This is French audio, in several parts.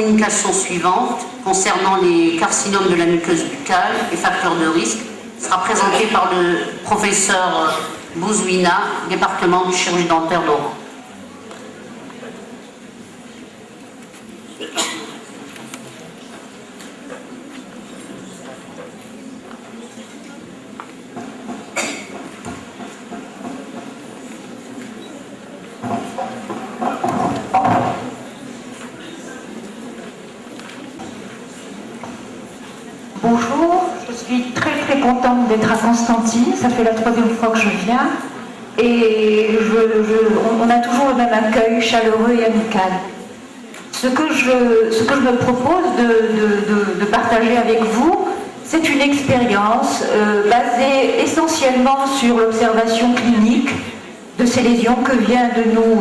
communication suivante concernant les carcinomes de la muqueuse buccale et facteurs de risque sera présentée par le professeur Bouzouina, département de chirurgie dentaire d'Oran. Bonjour, je suis très contente d'être à Constantine, ça fait la 3e fois que je viens et on a toujours le même accueil chaleureux et amical. Ce que je me propose de partager avec vous, c'est une expérience basée essentiellement sur l'observation clinique de ces lésions que vient de nos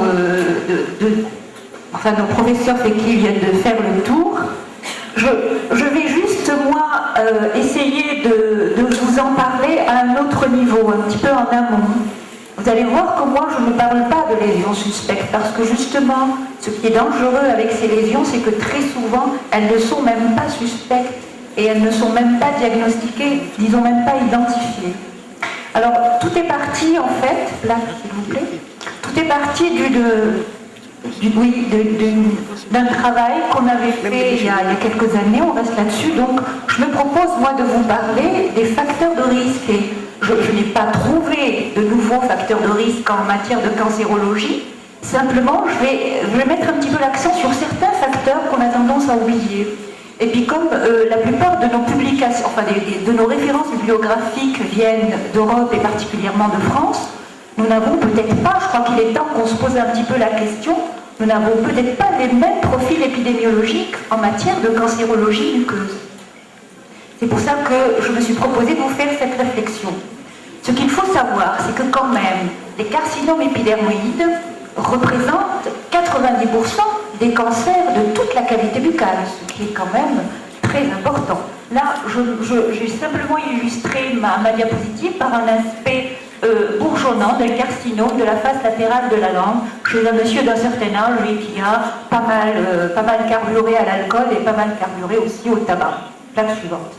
professeurs qui viennent de faire le tour. Je vais juste, moi, essayer de vous en parler à un autre niveau, un petit peu en amont. Vous allez voir que moi, je ne parle pas de lésions suspectes, parce que justement, ce qui est dangereux avec ces lésions, c'est que très souvent, elles ne sont même pas suspectes, et elles ne sont même pas diagnostiquées, disons même pas identifiées. Alors, tout est parti, en fait, là, s'il vous plaît, tout est parti d'un travail qu'on avait fait il y a quelques années, on reste là-dessus. Donc je me propose moi de vous parler des facteurs de risque et je n'ai pas trouvé de nouveaux facteurs de risque en matière de cancérologie. Simplement je vais mettre un petit peu l'accent sur certains facteurs qu'on a tendance à oublier. Et puis comme la plupart de nos publications, enfin de nos références bibliographiques viennent d'Europe et particulièrement de France, nous n'avons peut-être pas, je crois qu'il est temps qu'on se pose un petit peu la question, nous n'avons peut-être pas les mêmes profils épidémiologiques en matière de cancérologie muqueuse. C'est pour ça que je me suis proposé de vous faire cette réflexion. Ce qu'il faut savoir, c'est que quand même, les carcinomes épidermoïdes représentent 90% des cancers de toute la cavité buccale, ce qui est quand même très important. Là, j'ai simplement illustré ma diapositive par un aspect bourgeonnant d'un carcinome de la face latérale de la langue chez un monsieur d'un certain âge et qui a pas mal carburé à l'alcool et pas mal carburé aussi au tabac. Plaque suivante.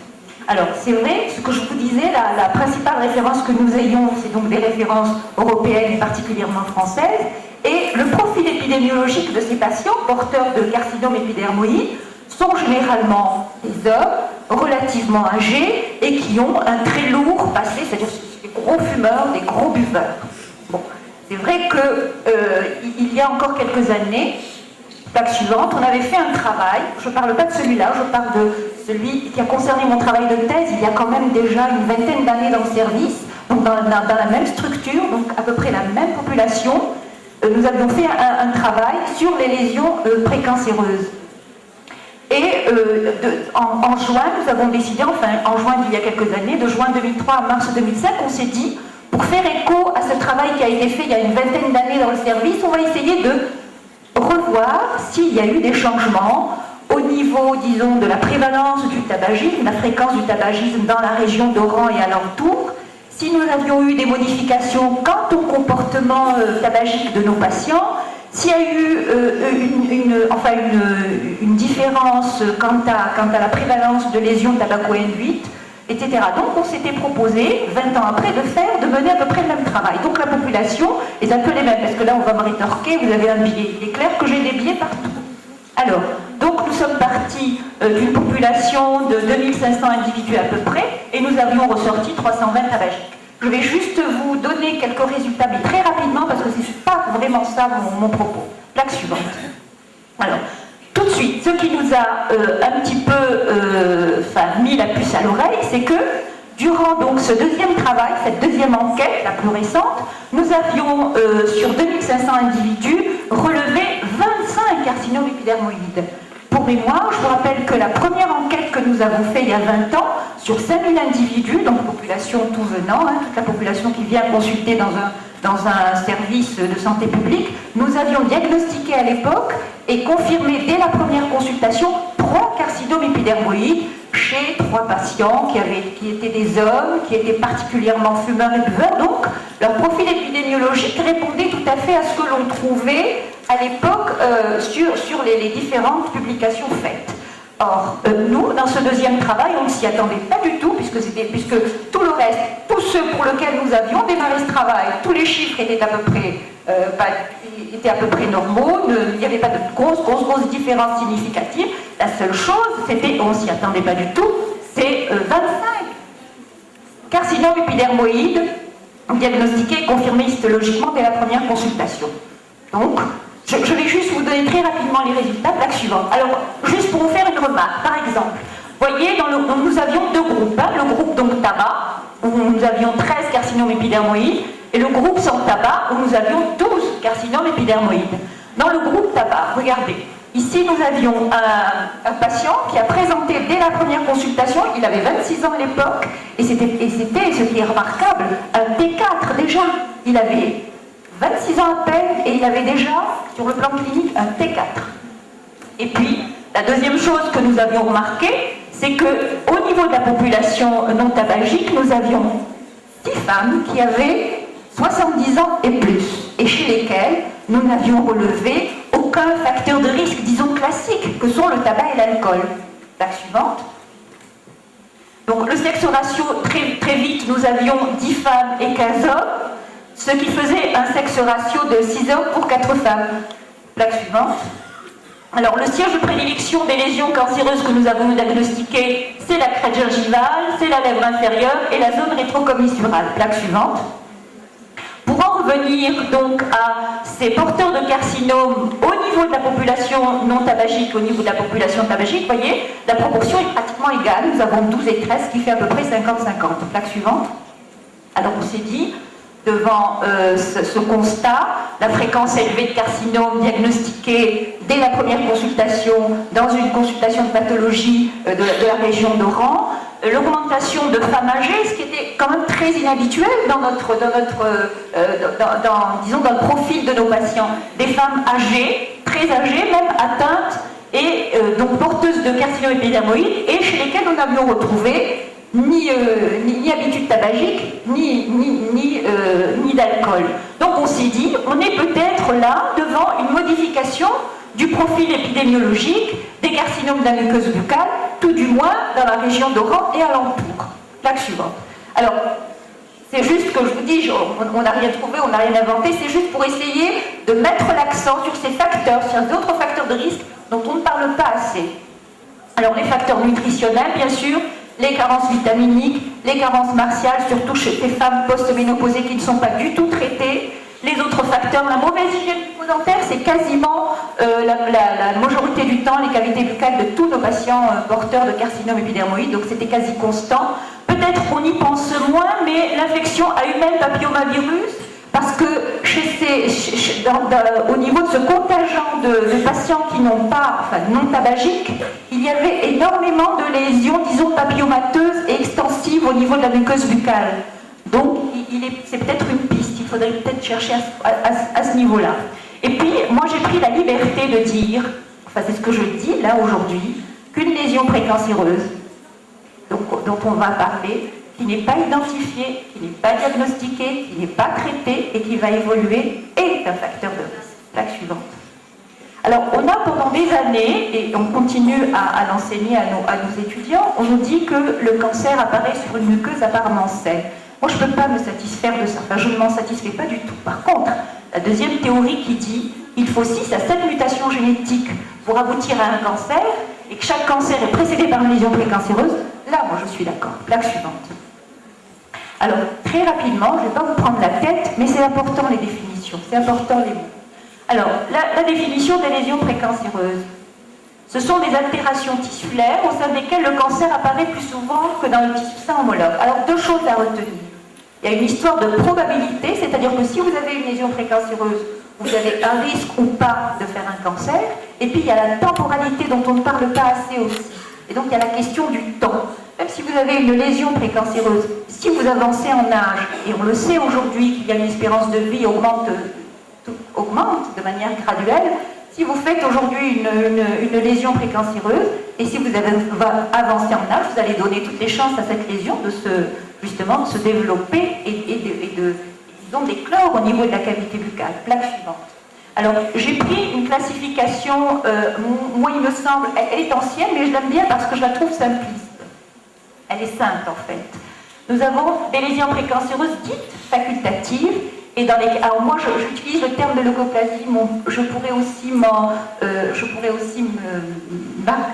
Alors, c'est vrai, ce que je vous disais, la principale référence que nous ayons, c'est donc des références européennes et particulièrement françaises, et le profil épidémiologique de ces patients porteurs de carcinome épidermoïde sont généralement des hommes relativement âgés et qui ont un très lourd passé, c'est-à-dire des gros fumeurs, des gros buveurs. Bon, c'est vrai qu'il y a encore quelques années, plaque suivante, on avait fait un travail, je ne parle pas de celui-là, je parle de celui qui a concerné mon travail de thèse il y a quand même déjà une vingtaine d'années dans le service, donc dans la même structure, donc à peu près la même population. Nous avions fait un travail sur les lésions précancéreuses. Et en juin, nous avons décidé, enfin en juin d'il y a quelques années, de juin 2003 à mars 2005, on s'est dit, pour faire écho à ce travail qui a été fait il y a une vingtaine d'années dans le service, on va essayer de revoir s'il y a eu des changements au niveau, disons, de la prévalence du tabagisme, la fréquence du tabagisme dans la région d'Oran et alentour, si nous avions eu des modifications quant au comportement tabagique de nos patients, s'il y a eu une différence quant à la prévalence de lésions tabaco-induites, etc. Donc on s'était proposé, 20 ans après, de mener à peu près le même travail. Donc la population est un peu les mêmes, parce que là on va me rétorquer, vous avez un biais. Il est clair que j'ai des biais partout. Alors, donc nous sommes partis d'une population de 2500 individus à peu près, et nous avions ressorti 320 tabagiques. Je vais juste vous donner quelques résultats, mais très rapidement, parce que ce n'est pas vraiment ça mon propos. Plaque suivante. Alors, tout de suite, ce qui nous a un petit peu mis la puce à l'oreille, c'est que durant donc ce deuxième travail, cette deuxième enquête, la plus récente, nous avions sur 2500 individus relevé 25 carcinomes épidermoïdes. Pour mémoire, je vous rappelle que la première enquête que nous avons faite il y a 20 ans, sur 5000 individus, donc population tout venant, toute la population qui vient consulter dans un service de santé publique, nous avions diagnostiqué à l'époque et confirmé dès la première consultation 3 carcinomes épidermoïdes touché 3 patients qui étaient des hommes, qui étaient particulièrement fumeurs et buveurs. Donc, leur profil épidémiologique répondait tout à fait à ce que l'on trouvait à l'époque sur les différentes publications faites. Or, nous, dans ce deuxième travail, on ne s'y attendait pas du tout, puisque tout le reste, tous ceux pour lesquels nous avions démarré ce travail, tous les chiffres étaient à peu près normaux, il n'y avait pas de grosses différences significatives. La seule chose, c'était, on ne s'y attendait pas du tout, c'est 25 carcinomes épidermoïdes diagnostiqués et confirmés histologiquement dès la première consultation. Donc, je vais juste vous donner très rapidement les résultats, plaque suivante. Alors, juste pour vous faire une remarque, par exemple, voyez, nous avions 2 groupes, hein, le groupe donc tabac, où nous avions 13 carcinomes épidermoïdes, et le groupe sans tabac, où nous avions 12 carcinomes épidermoïdes. Dans le groupe tabac, regardez, ici nous avions un patient qui a présenté dès la première consultation, il avait 26 ans à l'époque, et c'était, ce qui est remarquable, un T4 déjà. Il avait 26 ans à peine, et il avait déjà, sur le plan clinique, un T4. Et puis, la deuxième chose que nous avions remarqué, c'est qu'au niveau de la population non tabagique, nous avions 10 femmes qui avaient 70 ans et plus, et chez lesquelles nous n'avions relevé aucun facteur de risque, disons classique, que sont le tabac et l'alcool. Plaque suivante. Donc le sexe ratio, très vite, nous avions 10 femmes et 15 hommes, ce qui faisait un sexe ratio de 6 hommes pour 4 femmes. Plaque suivante. Alors, le siège de prédilection des lésions cancéreuses que nous avons diagnostiquées, c'est la crête gingivale, c'est la lèvre inférieure et la zone rétrocommissurale. Plaque suivante. Pour en revenir donc à ces porteurs de carcinome au niveau de la population non tabagique, au niveau de la population tabagique, vous voyez, la proportion est pratiquement égale. Nous avons 12 et 13, qui fait à peu près 50-50. Plaque suivante. Alors, on s'est dit, devant ce constat, la fréquence élevée de carcinome diagnostiquée dès la première consultation, dans une consultation de pathologie de la région d'Oran, l'augmentation de femmes âgées, ce qui était quand même très inhabituel disons, dans le profil de nos patients, des femmes âgées, très âgées, même atteintes, et donc porteuses de carcinome épidermoïde, et chez lesquelles nous n'avions retrouvé ni habitude tabagique, ni d'alcool. Donc on s'est dit, on est peut-être là devant une modification du profil épidémiologique des carcinomes de la muqueuse buccale, tout du moins dans la région d'Oran et alentour. Plaque suivante. Alors, c'est juste que je vous dis, on n'a rien trouvé, on n'a rien inventé, c'est juste pour essayer de mettre l'accent sur ces facteurs, sur d'autres facteurs de risque dont on ne parle pas assez. Alors les facteurs nutritionnels, bien sûr, les carences vitaminiques, les carences martiales, surtout chez les femmes post-ménopausées qui ne sont pas du tout traitées. Les autres facteurs, la mauvaise hygiène bucco-dentaire, c'est quasiment la majorité du temps les cavités buccales de tous nos patients porteurs de carcinome épidermoïde, donc c'était quasi constant. Peut-être qu'on y pense moins, mais l'infection à humaine papillomavirus, parce que au niveau de ce contingent de patients qui n'ont pas, enfin non tabagiques, il y avait énormément de lésions, disons, papillomateuses et extensives au niveau de la muqueuse buccale. Donc, c'est peut-être une piste, il faudrait peut-être chercher à ce niveau-là. Et puis, moi j'ai pris la liberté de dire, enfin c'est ce que je dis là aujourd'hui, qu'une lésion précancéreuse, dont on va parler, qui n'est pas identifiée, qui n'est pas diagnostiquée, qui n'est pas traitée et qui va évoluer, est un facteur de risque. Plaque suivante. Alors, on a pendant des années, et on continue à l'enseigner à nos étudiants, on nous dit que le cancer apparaît sur une muqueuse apparemment saine. Moi, je ne peux pas me satisfaire de ça. Enfin, je ne m'en satisfais pas du tout. Par contre, la deuxième théorie qui dit qu'il faut 6 à 7 mutations génétiques pour aboutir à un cancer, et que chaque cancer est précédé par une lésion précancéreuse, là, moi, je suis d'accord. Plaque suivante. Alors, très rapidement, je ne vais pas vous prendre la tête, mais c'est important les définitions, c'est important les mots. Alors, la définition des lésions précancéreuses. Ce sont des altérations tissulaires au sein desquelles le cancer apparaît plus souvent que dans le tissu sain homologue. Alors, 2 choses à retenir. Il y a une histoire de probabilité, c'est-à-dire que si vous avez une lésion précancéreuse, vous avez un risque ou pas de faire un cancer, et puis il y a la temporalité dont on ne parle pas assez aussi. Et donc il y a la question du temps. Même si vous avez une lésion précancéreuse, si vous avancez en âge, et on le sait aujourd'hui qu'il y a une espérance de vie augmente de manière graduelle, Si vous faites aujourd'hui une lésion précancéreuse, et si vous avez avancé en âge, vous allez donner toutes les chances à cette lésion de se développer et de disons, d'éclore au niveau de la cavité buccale. Plaque suivante. Alors, j'ai pris une classification, moi il me semble, elle est ancienne, mais je l'aime bien parce que je la trouve simpliste. Elle est simple en fait. Nous avons des lésions précancéreuses dites facultatives, et dans les... Alors moi j'utilise le terme de leucoplasie, je pourrais aussi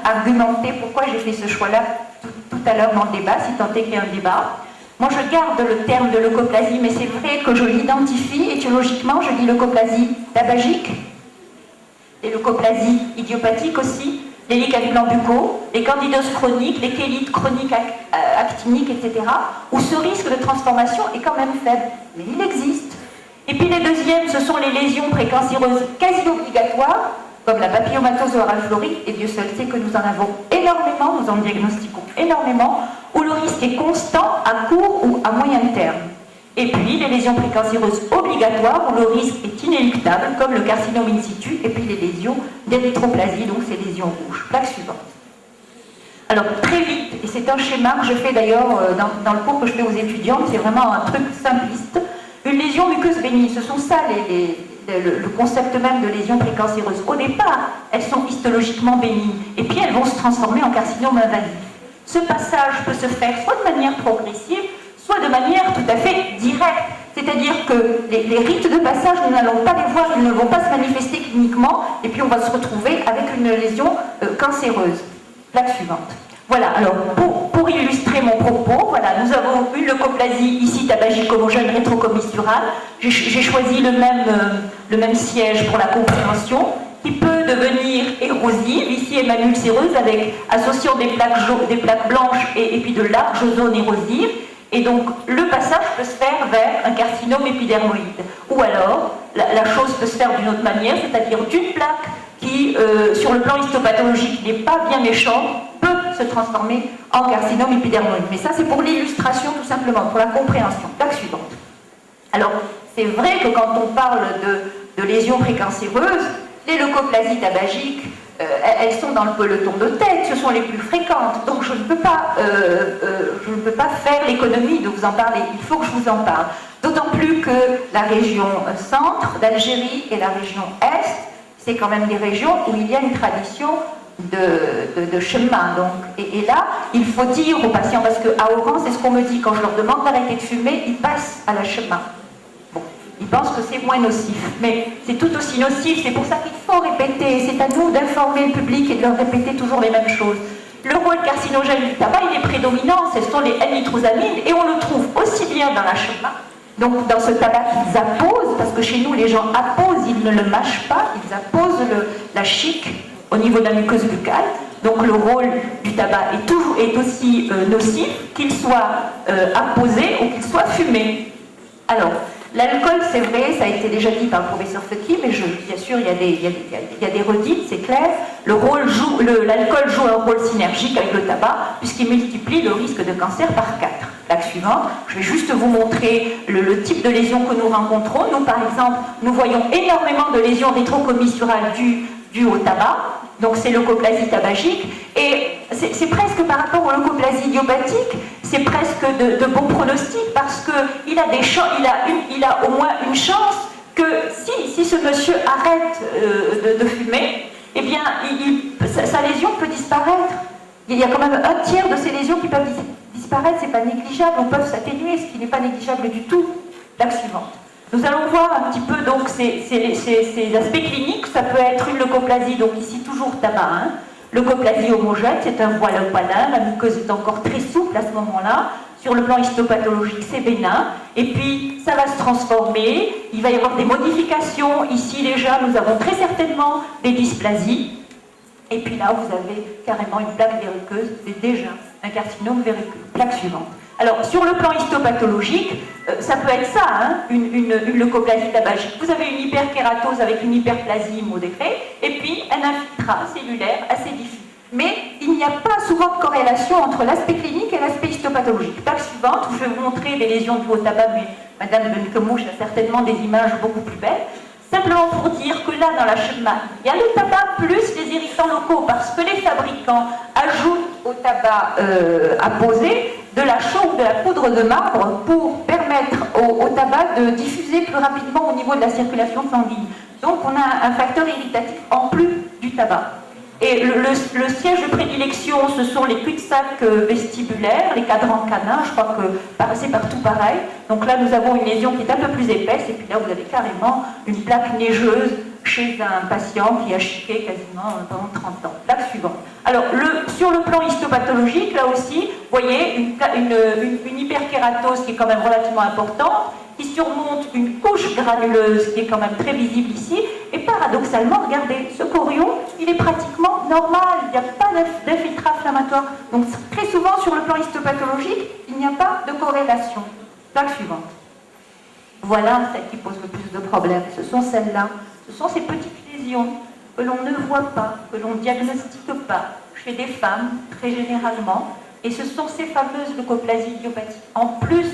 argumenter pourquoi j'ai fait ce choix-là tout à l'heure dans le débat, si tant est qu'il y a un débat. Moi, je garde le terme de leucoplasie, mais c'est vrai que je l'identifie étiologiquement. Je dis leucoplasie tabagique, les leucoplasies idiopathiques aussi, les lichens blancs buccaux, les candidoses chroniques, les chélites chroniques actiniques, etc., où ce risque de transformation est quand même faible, mais il existe. Et puis les deuxièmes, ce sont les lésions précancéreuses quasi obligatoires, comme la papillomatose orale florique, et Dieu seul sait que nous en avons énormément, nous en diagnostiquons énormément, où le risque est constant à court ou à moyen terme. Et puis les lésions précancéreuses obligatoires, où le risque est inéluctable, comme le carcinome in situ, et puis les lésions d'érythroplasie, donc ces lésions rouges. Plaque suivante. Alors très vite, et c'est un schéma que je fais d'ailleurs dans le cours que je fais aux étudiantes, c'est vraiment un truc simpliste, une lésion muqueuse bénigne, ce sont ça le concept même de lésion précancéreuse. Au départ, elles sont histologiquement bénignes, et puis elles vont se transformer en carcinome invasif. Ce passage peut se faire soit de manière progressive, soit de manière tout à fait directe. C'est-à-dire que les rites de passage, nous n'allons pas les voir, ils ne vont pas se manifester cliniquement, et puis on va se retrouver avec une lésion cancéreuse. Plaque suivante. Voilà, alors pour illustrer mon propos, voilà, nous avons une leucoplasie ici tabagique homogène rétrocommissurale. J'ai choisi le même siège pour la compréhension, qui peut devenir érosive, ici émane ulcéreuse, avec associant des plaques blanches et puis de larges zones érosives. Et donc le passage peut se faire vers un carcinome épidermoïde. Ou alors, la chose peut se faire d'une autre manière, c'est-à-dire d'une plaque qui, sur le plan histopathologique, n'est pas bien méchante, peut se transformer en carcinome épidermoïde. Mais ça, c'est pour l'illustration, tout simplement, pour la compréhension. Plaque suivante. Alors, c'est vrai que quand on parle de lésions précancéreuses, les leucoplasies tabagiques, elles sont dans le peloton de tête, ce sont les plus fréquentes. Donc, je ne peux pas faire l'économie de vous en parler. Il faut que je vous en parle. D'autant plus que la région centre d'Algérie et la région est, c'est quand même des régions où il y a une tradition de chemin. Donc. Et là, il faut dire aux patients, parce qu'à Oran, c'est ce qu'on me dit, quand je leur demande d'arrêter de fumer, ils passent à la chemin. Bon, ils pensent que c'est moins nocif, mais c'est tout aussi nocif, c'est pour ça qu'il faut répéter, c'est à nous d'informer le public et de leur répéter toujours les mêmes choses. Le rôle carcinogène du tabac, il est prédominant, ce sont les N-nitrosamines, et on le trouve aussi bien dans la chemin, donc dans ce tabac qu'ils apposent, parce que chez nous les gens apposent, ils ne le mâchent pas, ils apposent la chic au niveau de la muqueuse buccale. Donc le rôle du tabac est aussi nocif, qu'il soit apposé ou qu'il soit fumé. Alors, l'alcool, c'est vrai, ça a été déjà dit par le professeur Fekhi, mais bien sûr, il y a des redites, c'est clair. L'alcool joue un rôle synergique avec le tabac, puisqu'il multiplie le risque de cancer par 4. Plaque suivante, je vais juste vous montrer le type de lésions que nous rencontrons. Nous, par exemple, nous voyons énormément de lésions rétrocommissurales dues au tabac, donc c'est leucoplasie tabagique, et c'est presque par rapport aux leucoplasies idiopathiques, c'est presque de bon pronostic, parce qu'il a au moins une chance que si ce monsieur arrête de fumer, eh bien sa lésion peut disparaître. Il y a quand même un tiers de ces lésions qui peuvent disparaître, c'est pas négligeable, ou peuvent s'atténuer, ce qui n'est pas négligeable du tout. Plaque suivante. Nous allons voir un petit peu donc ces aspects cliniques. Ça peut être une leucoplasie, donc ici toujours tabac, hein. Leucoplasie homogène, c'est un voile opalin, la muqueuse est encore très souple à ce moment-là. Sur le plan histopathologique, c'est bénin. Et puis, ça va se transformer, il va y avoir des modifications. Ici déjà, nous avons très certainement des dysplasies. Et puis là, vous avez carrément une plaque verruqueuse, c'est déjà un carcinome verruqueux. Plaque suivante. Alors, sur le plan histopathologique, ça peut être ça, hein, une leucoplasie tabagique. Vous avez une hyperkératose avec une hyperplasie modérée, et puis un infiltrat cellulaire assez diffus. Mais il n'y a pas souvent de corrélation entre l'aspect clinique et l'aspect histopathologique. Plaque suivante, je vais vous montrer des lésions dues au tabac, mais Madame Benkemoche a certainement des images beaucoup plus belles. Simplement pour dire que là, dans la chemin, il y a le tabac plus les irritants locaux, parce que les fabricants ajoutent au tabac à poser de la chaux ou de la poudre de marbre pour permettre au tabac de diffuser plus rapidement au niveau de la circulation sanguine. Donc on a un facteur irritatif en plus du tabac. Et le siège de prédilection, ce sont les cul-de-sac vestibulaires, les cadrans canins, je crois que c'est partout pareil. Donc là, nous avons une lésion qui est un peu plus épaisse, et puis là, vous avez carrément une plaque neigeuse chez un patient qui a chiqué quasiment pendant 30 ans. Plaque suivante. Alors, sur le plan histopathologique, là aussi, vous voyez une hyperkératose qui est quand même relativement importante, qui surmonte une couche granuleuse qui est quand même très visible ici, et paradoxalement, regardez, ce chorion, il est pratiquement normal, il n'y a pas d'infiltrat inflammatoire. Donc très souvent, sur le plan histopathologique, il n'y a pas de corrélation. Plaque suivante. Voilà celle qui pose le plus de problèmes, ce sont celles-là. Ce sont ces petites lésions que l'on ne voit pas, que l'on ne diagnostique pas, chez des femmes, très généralement, et ce sont ces fameuses leucoplasies idiopathiques. En plus,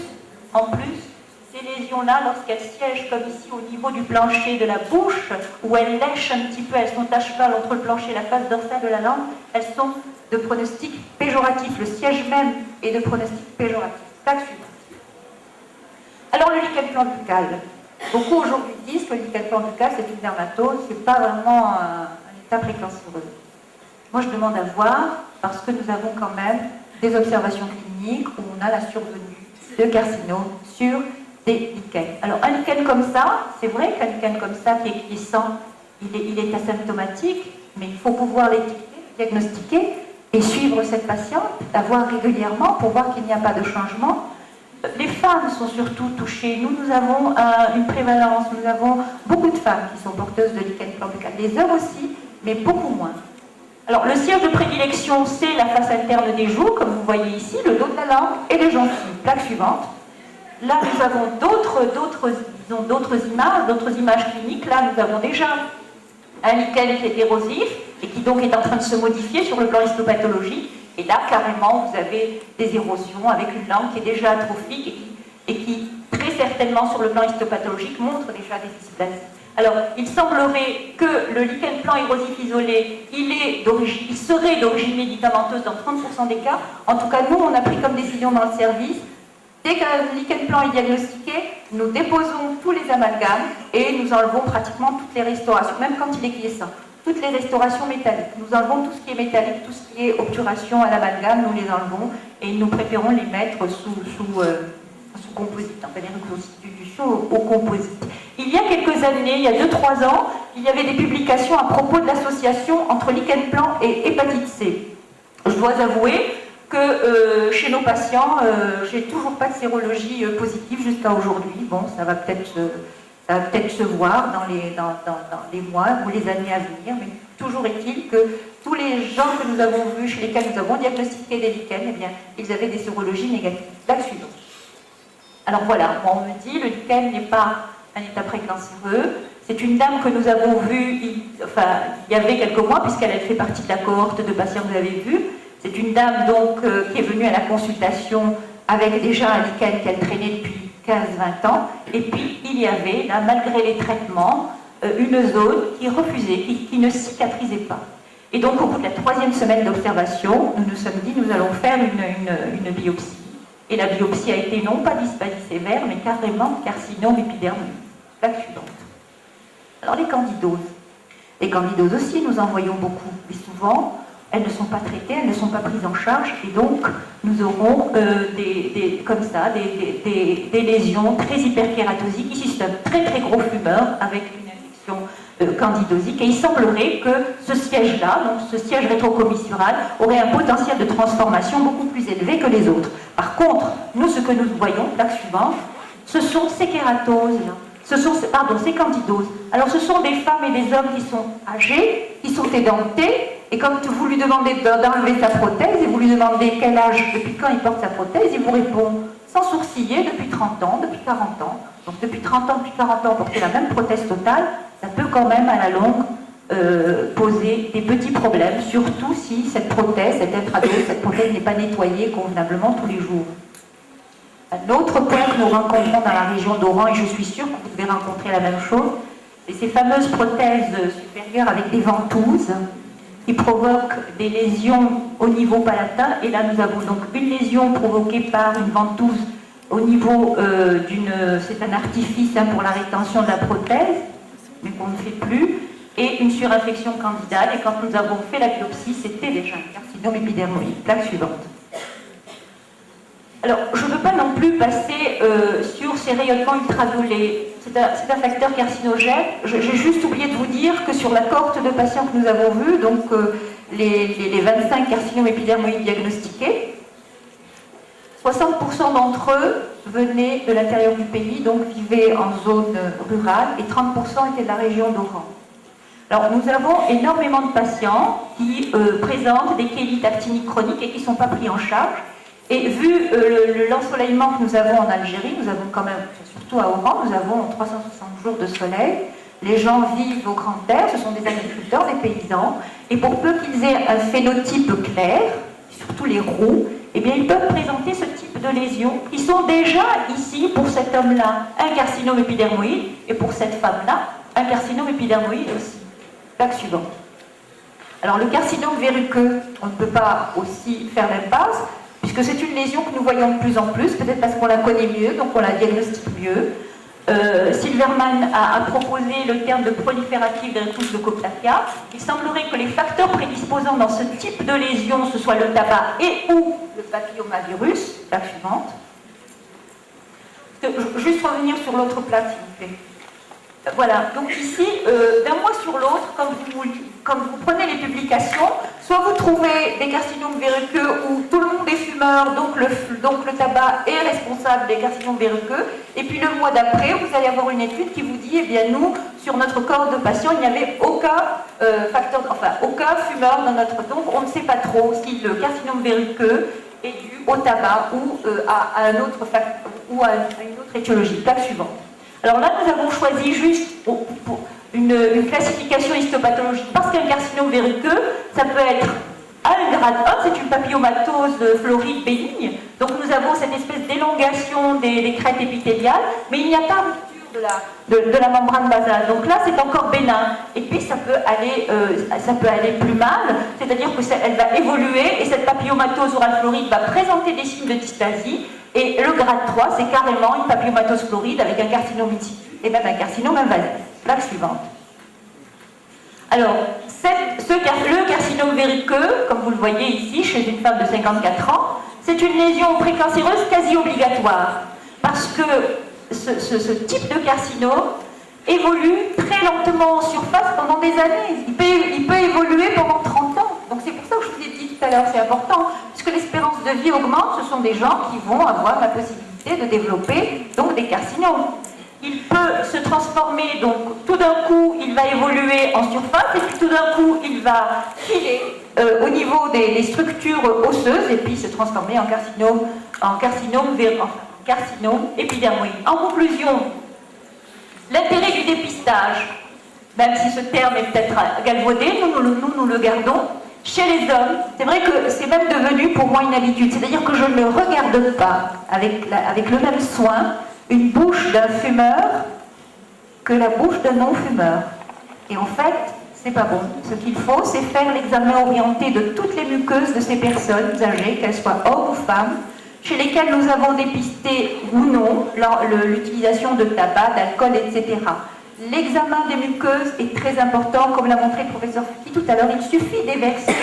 ces lésions-là, lorsqu'elles siègent comme ici au niveau du plancher de la bouche, où elles lèchent un petit peu, elles sont à cheval entre le plancher et la face dorsale de la langue, elles sont de pronostic péjoratif. Le siège même est de pronostic péjoratif. Plaque suivante. Alors le lichen planbuccal. Beaucoup aujourd'hui disent que le lichen planbuccal, c'est une dermatose, c'est pas vraiment un état précancéreux. Moi, je demande à voir, parce que nous avons quand même des observations cliniques où on a la survenue de carcinome sur des lichens. Alors un lichen comme ça, c'est vrai qu'un lichen comme ça qui est quiescent, il est asymptomatique, mais il faut pouvoir l'étiqueter, diagnostiquer et suivre cette patiente, la voir régulièrement pour voir qu'il n'y a pas de changement. Les femmes sont surtout touchées. Nous avons une prévalence, nous avons beaucoup de femmes qui sont porteuses de lichen planbuccal. Les hommes aussi, mais beaucoup moins. Alors le siège de prédilection, c'est la face interne des joues, comme vous voyez ici, le dos de la langue et les gencives. Plaque suivante. Là, nous avons d'autres images cliniques. Là, nous avons déjà un lichen qui est érosif et qui donc est en train de se modifier sur le plan histopathologique. Et là, carrément, vous avez des érosions avec une langue qui est déjà atrophique et qui, très certainement, sur le plan histopathologique, montre déjà des dysplasies. Alors, il semblerait que le lichen plan érosif isolé, il serait d'origine médicamenteuse dans 30% des cas. En tout cas, nous, on a pris comme décision dans le service, dès qu'un lichen plan est diagnostiqué, nous déposons tous les amalgames et nous enlevons pratiquement toutes les restaurations, même quand il est quiescent. Toutes les restaurations métalliques. Nous enlevons tout ce qui est métallique, tout ce qui est obturation à l'amalgame, nous les enlevons et nous préférons les mettre sous composite, enfin les reconstitutions au composite. Il y a quelques années, il y a 2-3 ans, il y avait des publications à propos de l'association entre lichen plan et hépatite C. Je dois avouer que chez nos patients, j'ai toujours pas de sérologie positive jusqu'à aujourd'hui. Bon, ça va peut-être se voir dans les mois ou les années à venir, mais toujours est-il que tous les gens que nous avons vus, chez lesquels nous avons diagnostiqué des lichens, eh bien, ils avaient des sérologies négatives. La suivante. Alors voilà, on me dit, le lichen n'est pas un état précancéreux. C'est une dame que nous avons vue, il y avait quelques mois, puisqu'elle fait partie de la cohorte de patients que vous avez vus. C'est une dame donc qui est venue à la consultation avec déjà un lichen qu'elle traînait depuis 15-20 ans, et puis il y avait, là, malgré les traitements, une zone qui refusait, qui ne cicatrisait pas. Et donc au bout de la 3e semaine d'observation, nous nous sommes dit, nous allons faire une biopsie. Et la biopsie a été non pas dysplasie sévère, mais carrément carcinome épidermique. Plaque suivante. Alors les candidoses. Les candidoses aussi, nous en voyons beaucoup, mais souvent, elles ne sont pas traitées, elles ne sont pas prises en charge, et donc nous aurons des lésions très hyperkératosiques. Ici, c'est un très très gros fumeur avec une infection candidosique, et il semblerait que ce siège-là, donc ce siège rétrocommissural, aurait un potentiel de transformation beaucoup plus élevé que les autres. Par contre, nous, ce que nous voyons, plaque suivante, ce sont ces kératoses-là. Ces candidoses. Alors, ce sont des femmes et des hommes qui sont âgés, qui sont édentés, et quand vous lui demandez d'enlever sa prothèse, et vous lui demandez quel âge, depuis quand il porte sa prothèse, il vous répond sans sourciller, depuis 30 ans, depuis 40 ans. Donc, depuis 30 ans, depuis 40 ans, porter la même prothèse totale, ça peut quand même, à la longue, poser des petits problèmes, surtout si cette prothèse, cette intradose, cette prothèse n'est pas nettoyée convenablement tous les jours. Un autre point que nous rencontrons dans la région d'Oran, et je suis sûre que vous devez rencontrer la même chose, et ces fameuses prothèses supérieures avec des ventouses qui provoquent des lésions au niveau palatin. Et là, nous avons donc une lésion provoquée par une ventouse au niveau c'est un artifice pour la rétention de la prothèse, mais qu'on ne fait plus, et une surinfection candidale. Et quand nous avons fait la biopsie, c'était déjà un carcinome épidermoïde. Plaque suivante. Alors, je ne veux pas non plus passer sur ces rayonnements ultraviolets. C'est un facteur carcinogène. J'ai juste oublié de vous dire que sur la cohorte de patients que nous avons vus, donc les 25 carcinomes épidermoïdes diagnostiqués, 60% d'entre eux venaient de l'intérieur du pays, donc vivaient en zone rurale, et 30% étaient de la région d'Oran. Alors, nous avons énormément de patients qui présentent des chélites actiniques chroniques et qui ne sont pas pris en charge. Et vu l'ensoleillement que nous avons en Algérie, nous avons quand même, surtout à Oran, nous avons 360 jours de soleil. Les gens vivent au grand air, ce sont des agriculteurs, des paysans, et pour peu qu'ils aient un phénotype clair, surtout les roux, eh bien ils peuvent présenter ce type de lésions qui sont déjà ici pour cet homme-là un carcinome épidermoïde et pour cette femme-là un carcinome épidermoïde aussi. Plaque suivante. Alors le carcinome verruqueux, on ne peut pas aussi faire l'impasse, puisque c'est une lésion que nous voyons de plus en plus, peut-être parce qu'on la connaît mieux, donc on la diagnostique mieux. Silverman a proposé le terme de proliférative verrucous leucoplakia. Il semblerait que les facteurs prédisposants dans ce type de lésion, ce soit le tabac et ou le papillomavirus, la suivante. Juste revenir sur l'autre plat, s'il vous plaît. Voilà, donc ici, d'un mois sur l'autre, quand vous prenez les publications, soit vous trouvez des carcinomes verruqueux où tout le monde est fumeur, donc le tabac est responsable des carcinomes verruqueux, et puis le mois d'après, vous allez avoir une étude qui vous dit, eh bien nous, sur notre corps de patients, il n'y avait aucun fumeur dans notre... Donc on ne sait pas trop si le carcinome verruqueux est dû au tabac ou à un autre facteur, ou à une autre étiologie. Plaque suivante. Alors là, nous avons choisi juste une classification histopathologique parce qu'un carcinome verruqueux, ça peut être à un grade 1, c'est une papillomatose floride bénigne. Donc nous avons cette espèce d'élongation des crêtes épithéliales, mais il n'y a pas rupture de la membrane basale. Donc là, c'est encore bénin. Et puis ça peut aller plus mal, c'est-à-dire qu'elle va évoluer et cette papillomatose orale floride va présenter des signes de dystasie. Et le grade 3, c'est carrément une papillomatose floride avec un carcinome in situ et même un carcinome invasif. Plaque suivante. Alors, le carcinome verruqueux, comme vous le voyez ici, chez une femme de 54 ans, c'est une lésion précancéreuse quasi obligatoire. Parce que ce type de carcinome évolue très lentement en surface pendant des années. Il peut évoluer pendant 30 ans. Donc c'est pour ça que je vous ai dit tout à l'heure, c'est important, puisque l'espérance de vie augmente, ce sont des gens qui vont avoir la possibilité de développer donc des carcinomes. Il peut se transformer, donc tout d'un coup, il va évoluer en surface, et puis tout d'un coup, il va filer au niveau des structures osseuses, et puis se transformer en carcinome épidermoïde. En conclusion, l'intérêt du dépistage, même si ce terme est peut-être galvaudé, nous le gardons. Chez les hommes, c'est vrai que c'est même devenu pour moi une habitude, c'est-à-dire que je ne regarde pas avec le même soin une bouche d'un fumeur que la bouche d'un non-fumeur. Et en fait, c'est pas bon. Ce qu'il faut, c'est faire l'examen orienté de toutes les muqueuses de ces personnes âgées, qu'elles soient hommes ou femmes, chez lesquelles nous avons dépisté ou non l'utilisation de tabac, d'alcool, etc. L'examen des muqueuses est très important, comme l'a montré le professeur Fuki tout à l'heure. Il suffit d'éverser.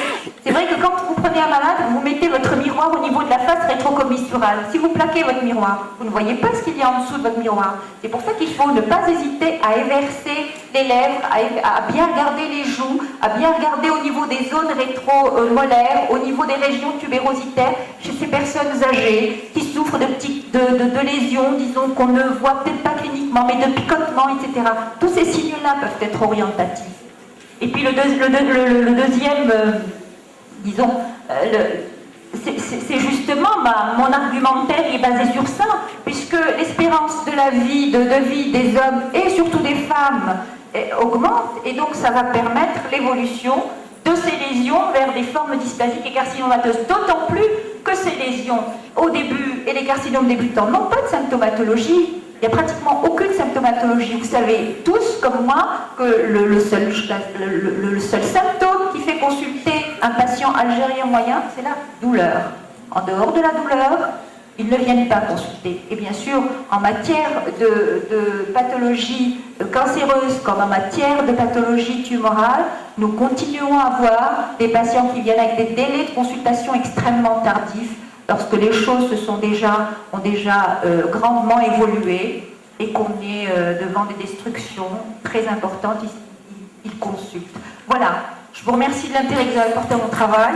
C'est vrai que quand vous prenez un malade, vous mettez votre miroir au niveau de la face rétrocommissurale. Si vous plaquez votre miroir, vous ne voyez pas ce qu'il y a en dessous de votre miroir. C'est pour ça qu'il faut ne pas hésiter à éverser les lèvres, à bien regarder les joues, à bien regarder au niveau des zones rétromolaires, au niveau des régions tubérositaires, chez ces personnes âgées qui souffrent de lésions, disons, qu'on ne voit peut-être pas cliniquement, mais de picotements, etc. Tous ces signes-là peuvent être orientatifs. Et puis le deuxième, disons, c'est justement mon argumentaire qui est basé sur ça, puisque l'espérance de la vie, de vie des hommes et surtout des femmes augmente, et donc ça va permettre l'évolution de ces lésions vers des formes dystasiques et carcinomateuses, d'autant plus que ces lésions, au début, et les carcinomes débutants n'ont pas de symptomatologie. il n'y a pratiquement aucune symptomatologie. Vous savez tous, comme moi, que le seul symptôme qui fait consulter un patient algérien moyen, c'est la douleur. En dehors de la douleur, ils ne viennent pas consulter. Et bien sûr, en matière de pathologie cancéreuse comme en matière de pathologie tumorale, nous continuons à avoir des patients qui viennent avec des délais de consultation extrêmement tardifs lorsque les choses ont déjà grandement évolué et qu'on est devant des destructions très importantes, ils consultent. Voilà, je vous remercie de l'intérêt que vous avez porté à mon travail.